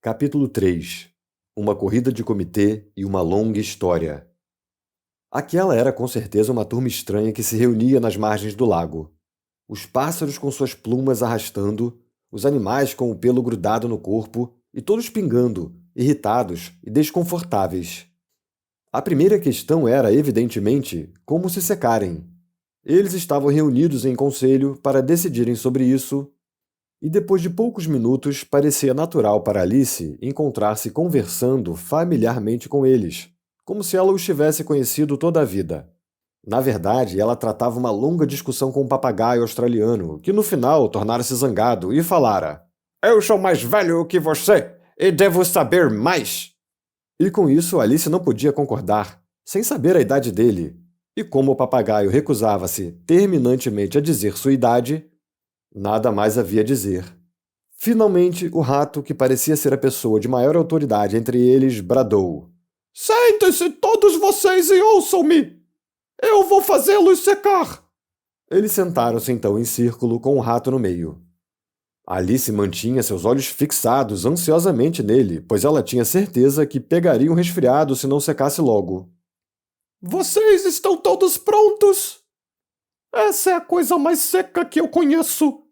Capítulo 3. Uma corrida de comitê e uma longa história. Aquela era com certeza uma turma estranha que se reunia nas margens do lago. Os pássaros com suas plumas arrastando, os animais com o pelo grudado no corpo e todos pingando, irritados e desconfortáveis. A primeira questão era, evidentemente, como se secarem. Eles estavam reunidos em conselho para decidirem sobre isso. E depois de poucos minutos, parecia natural para Alice encontrar-se conversando familiarmente com eles, como se ela os tivesse conhecido toda a vida. Na verdade, ela tratava uma longa discussão com um papagaio australiano, que no final tornara-se zangado e falara: "Eu sou mais velho que você e devo saber mais!" E com isso Alice não podia concordar, sem saber a idade dele. E como o papagaio recusava-se terminantemente a dizer sua idade, nada mais havia a dizer. Finalmente, o rato, que parecia ser a pessoa de maior autoridade entre eles, bradou: "Sentem-se todos vocês e ouçam-me! Eu vou fazê-los secar!" Eles sentaram-se então em círculo com o rato no meio. Alice mantinha seus olhos fixados ansiosamente nele, pois ela tinha certeza que pegaria um resfriado se não secasse logo. "Vocês estão todos prontos? Essa é a coisa mais seca que eu conheço.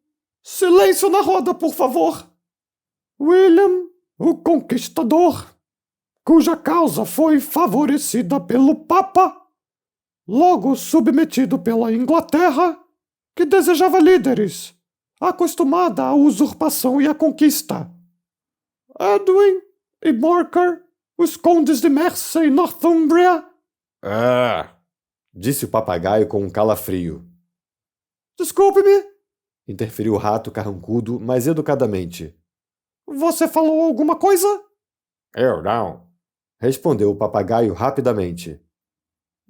Silêncio na roda, por favor. William, o Conquistador, cuja causa foi favorecida pelo Papa, logo submetido pela Inglaterra, que desejava líderes, acostumada à usurpação e à conquista. Edwin e Morcar, os condes de Mercia e Northumbria." Disse o papagaio com um calafrio. "Desculpe-me", interferiu o rato carrancudo, mais educadamente. "Você falou alguma coisa?" "Eu não", respondeu o papagaio rapidamente.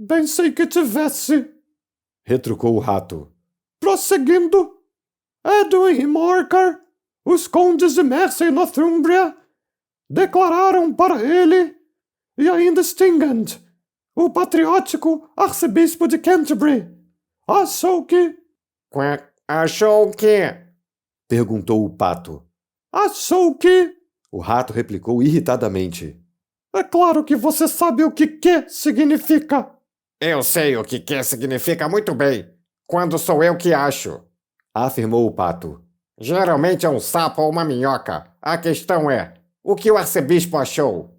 "Pensei que tivesse", retrucou o rato. "Prosseguindo, Edwin e Morcar, os condes de Mercia e Northumbria, declararam para ele, e ainda Stingand, o patriótico arcebispo de Canterbury, achou que... "Achou o quê?" perguntou o pato. "Achou que..." o rato replicou irritadamente. "É claro que você sabe o que significa." "Eu sei o que significa muito bem, quando sou eu que acho", afirmou o pato. "Geralmente é um sapo ou uma minhoca. A questão é, o que o arcebispo achou?"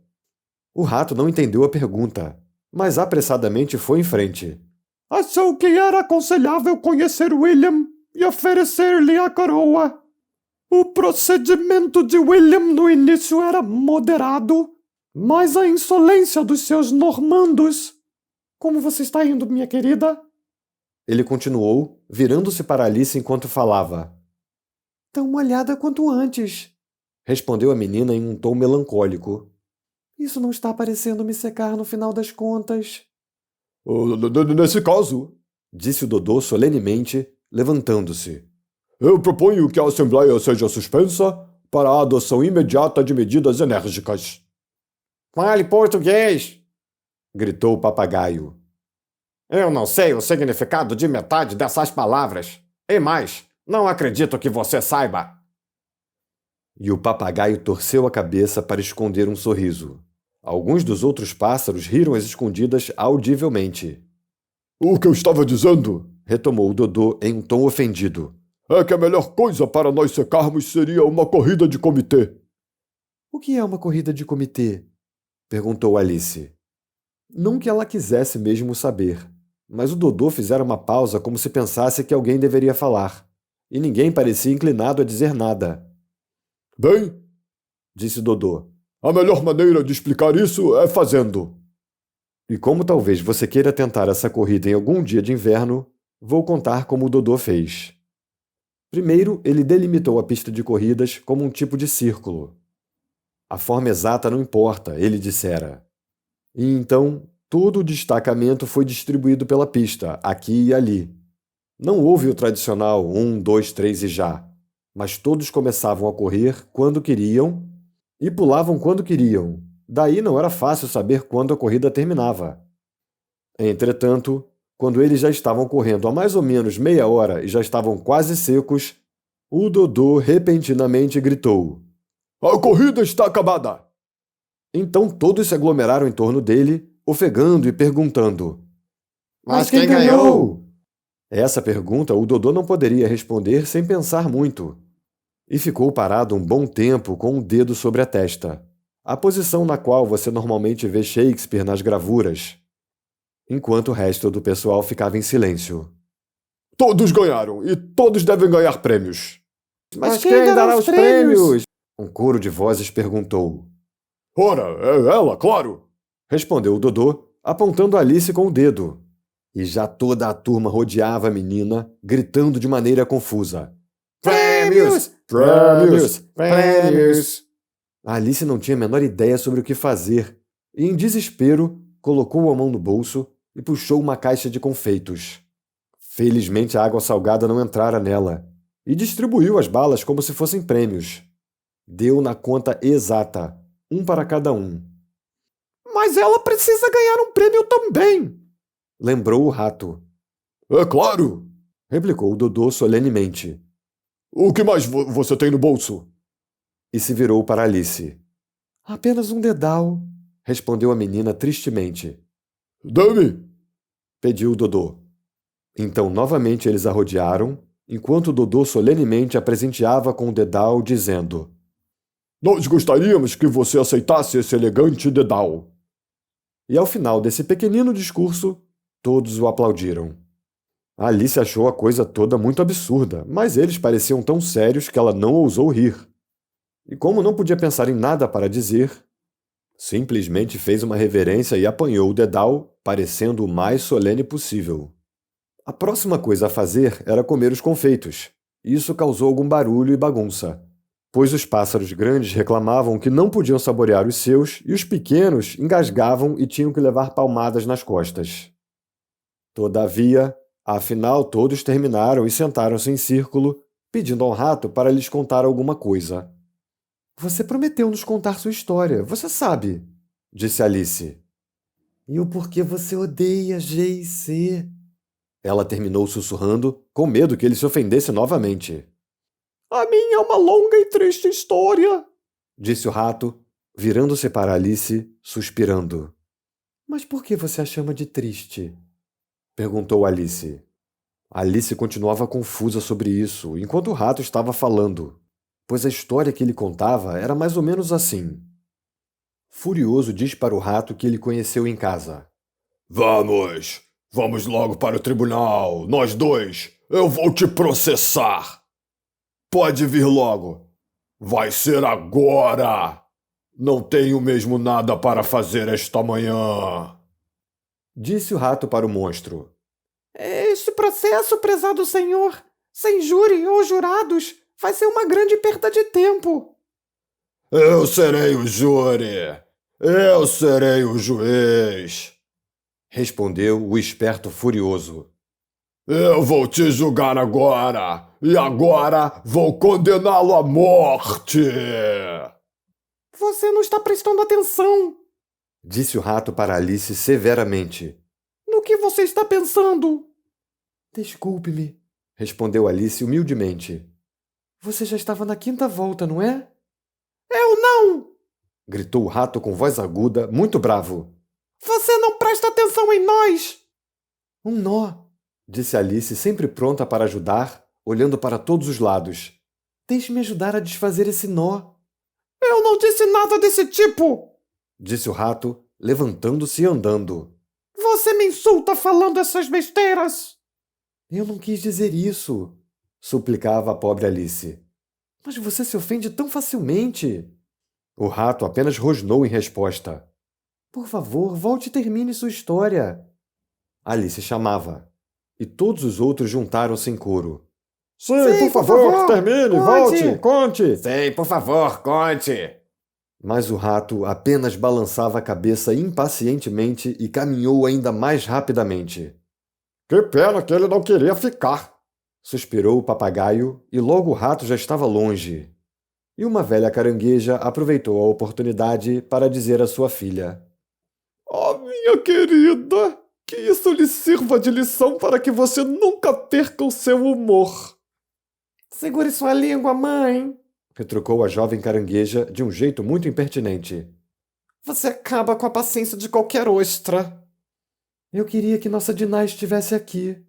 O rato não entendeu a pergunta, mas apressadamente foi em frente. "Achou que era aconselhável conhecer William e oferecer-lhe a coroa. O procedimento de William no início era moderado, mas a insolência dos seus normandos... Como você está indo, minha querida?" Ele continuou, virando-se para Alice enquanto falava. "Tão molhada quanto antes", respondeu a menina em um tom melancólico. "Isso não está parecendo me secar no final das contas." "Nesse caso", disse o Dodô solenemente, levantando-se, "eu proponho que a Assembleia seja suspensa para a adoção imediata de medidas enérgicas." "Fale português!" gritou o papagaio. "Eu não sei o significado de metade dessas palavras. E mais, não acredito que você saiba." E o papagaio torceu a cabeça para esconder um sorriso. Alguns dos outros pássaros riram às escondidas audivelmente. "O que eu estava dizendo", retomou o Dodô em um tom ofendido, "é que a melhor coisa para nós secarmos seria uma corrida de comitê." "O que é uma corrida de comitê?" perguntou Alice. Não que ela quisesse mesmo saber, mas o Dodô fizera uma pausa como se pensasse que alguém deveria falar, e ninguém parecia inclinado a dizer nada. "Bem", disse Dodô, "a melhor maneira de explicar isso é fazendo." E como talvez você queira tentar essa corrida em algum dia de inverno, vou contar como o Dodô fez. Primeiro, ele delimitou a pista de corridas como um tipo de círculo. A forma exata não importa, ele dissera. E então, todo o destacamento foi distribuído pela pista, aqui e ali. Não houve o tradicional 1, 2, 3 e já, mas todos começavam a correr quando queriam e pulavam quando queriam. Daí não era fácil saber quando a corrida terminava. Entretanto, quando eles já estavam correndo há mais ou menos meia hora e já estavam quase secos, o Dodô repentinamente gritou: A corrida está acabada! Então todos se aglomeraram em torno dele, ofegando e perguntando: Mas quem ganhou? Essa pergunta o Dodô não poderia responder sem pensar muito. E ficou parado um bom tempo com um dedo sobre a testa, a posição na qual você normalmente vê Shakespeare nas gravuras, enquanto o resto do pessoal ficava em silêncio. Todos ganharam e todos devem ganhar prêmios. Mas quem dará os prêmios? Um coro de vozes perguntou. Ora, é ela, claro! Respondeu o Dodô, apontando Alice com o dedo. E já toda a turma rodeava a menina, gritando de maneira confusa. Prêmios! Prêmios! Prêmios! A Alice não tinha a menor ideia sobre o que fazer e, em desespero, colocou a mão no bolso e puxou uma caixa de confeitos. Felizmente a água salgada não entrara nela e distribuiu as balas como se fossem prêmios. Deu na conta exata, um para cada um. Mas ela precisa ganhar um prêmio também! Lembrou o rato. É claro! Replicou o Dodô solenemente. O que mais você tem no bolso? E se virou para Alice. Apenas um dedal, respondeu a menina tristemente. Dê-me! Pediu o Dodô. Então novamente eles a rodearam, enquanto o Dodô solenemente a presenteava com o dedal, dizendo: Nós gostaríamos que você aceitasse esse elegante dedal. E ao final desse pequenino discurso, todos o aplaudiram. A Alice achou a coisa toda muito absurda, mas eles pareciam tão sérios que ela não ousou rir. E como não podia pensar em nada para dizer, simplesmente fez uma reverência e apanhou o dedal, parecendo o mais solene possível. A próxima coisa a fazer era comer os confeitos. Isso causou algum barulho e bagunça, pois os pássaros grandes reclamavam que não podiam saborear os seus e os pequenos engasgavam e tinham que levar palmadas nas costas. Todavia, afinal, todos terminaram e sentaram-se em círculo, pedindo ao rato para lhes contar alguma coisa. Você prometeu nos contar sua história, você sabe, disse Alice. E o porquê você odeia G&C? Ela terminou sussurrando, com medo que ele se ofendesse novamente. A minha é uma longa e triste história, disse o rato, virando-se para Alice, suspirando. Mas por que você a chama de triste? Perguntou Alice. Alice continuava confusa sobre isso, enquanto o rato estava falando, pois a história que ele contava era mais ou menos assim. Furioso diz para o rato que ele conheceu em casa. Vamos logo para o tribunal, nós dois, eu vou te processar. Pode vir logo, vai ser agora. Não tenho mesmo nada para fazer esta manhã. Disse o rato para o monstro. Este processo, prezado senhor, sem júri ou jurados, vai ser uma grande perda de tempo. Eu serei o júri. Eu serei o juiz. Respondeu o esperto furioso. Eu vou te julgar agora, e agora vou condená-lo à morte. Você não está prestando atenção, disse o rato para Alice severamente. No que você está pensando? Desculpe-me, respondeu Alice humildemente. Você já estava na 5ª volta, não é? Eu não! Gritou o rato com voz aguda, muito bravo. Você não presta atenção em nós! Um nó, disse Alice, sempre pronta para ajudar, olhando para todos os lados. Deixe-me ajudar a desfazer esse nó. Eu não disse nada desse tipo! Disse o rato, levantando-se e andando. Você me insulta falando essas besteiras! Eu não quis dizer isso, suplicava a pobre Alice. Mas você se ofende tão facilmente. O rato apenas rosnou em resposta. Por favor, volte e termine sua história. Alice chamava, e todos os outros juntaram-se em coro. Sim, por favor, termine, conte. Volte, conte. Sim, por favor, conte. Mas o rato apenas balançava a cabeça impacientemente e caminhou ainda mais rapidamente. Que pena que ele não queria ficar, suspirou o papagaio, e logo o rato já estava longe. E uma velha carangueja aproveitou a oportunidade para dizer à sua filha: Oh, minha querida, que isso lhe sirva de lição para que você nunca perca o seu humor. Segure sua língua, mãe, retrucou a jovem carangueja de um jeito muito impertinente. Você acaba com a paciência de qualquer ostra. Eu queria que nossa Diná estivesse aqui,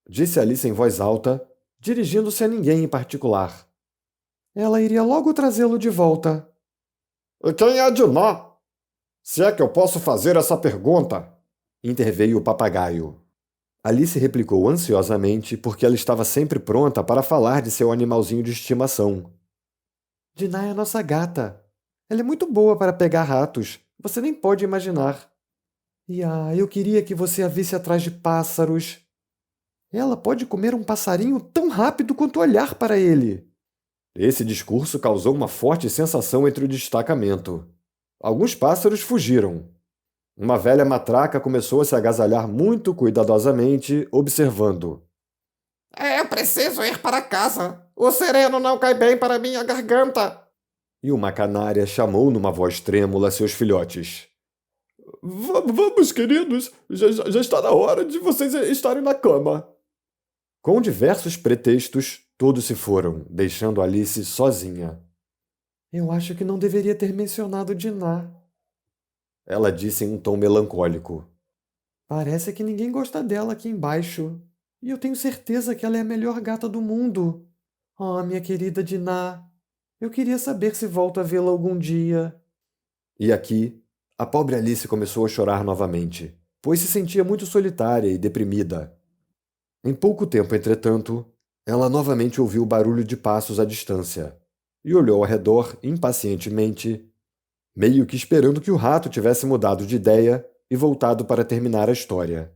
disse Alice em voz alta, dirigindo-se a ninguém em particular. Ela iria logo trazê-lo de volta. E quem é a Diná? Se é que eu posso fazer essa pergunta, interveio o papagaio. Alice replicou ansiosamente porque ela estava sempre pronta para falar de seu animalzinho de estimação. Diná é nossa gata. Ela é muito boa para pegar ratos. Você nem pode imaginar. E eu queria que você a visse atrás de pássaros. Ela pode comer um passarinho tão rápido quanto olhar para ele. Esse discurso causou uma forte sensação entre o destacamento. Alguns pássaros fugiram. Uma velha matraca começou a se agasalhar muito cuidadosamente, observando. Eu preciso ir para casa. O sereno não cai bem para minha garganta. E uma canária chamou numa voz trêmula seus filhotes. Vamos, queridos. Já está na hora de vocês estarem na cama. Com diversos pretextos, todos se foram, deixando Alice sozinha. Eu acho que não deveria ter mencionado Diná, ela disse em um tom melancólico. Parece que ninguém gosta dela aqui embaixo. E eu tenho certeza que ela é a melhor gata do mundo. Oh, minha querida Diná. Eu queria saber se volto a vê-la algum dia. E aqui, a pobre Alice começou a chorar novamente, pois se sentia muito solitária e deprimida. Em pouco tempo, entretanto, ela novamente ouviu o barulho de passos à distância e olhou ao redor impacientemente, meio que esperando que o rato tivesse mudado de ideia e voltado para terminar a história.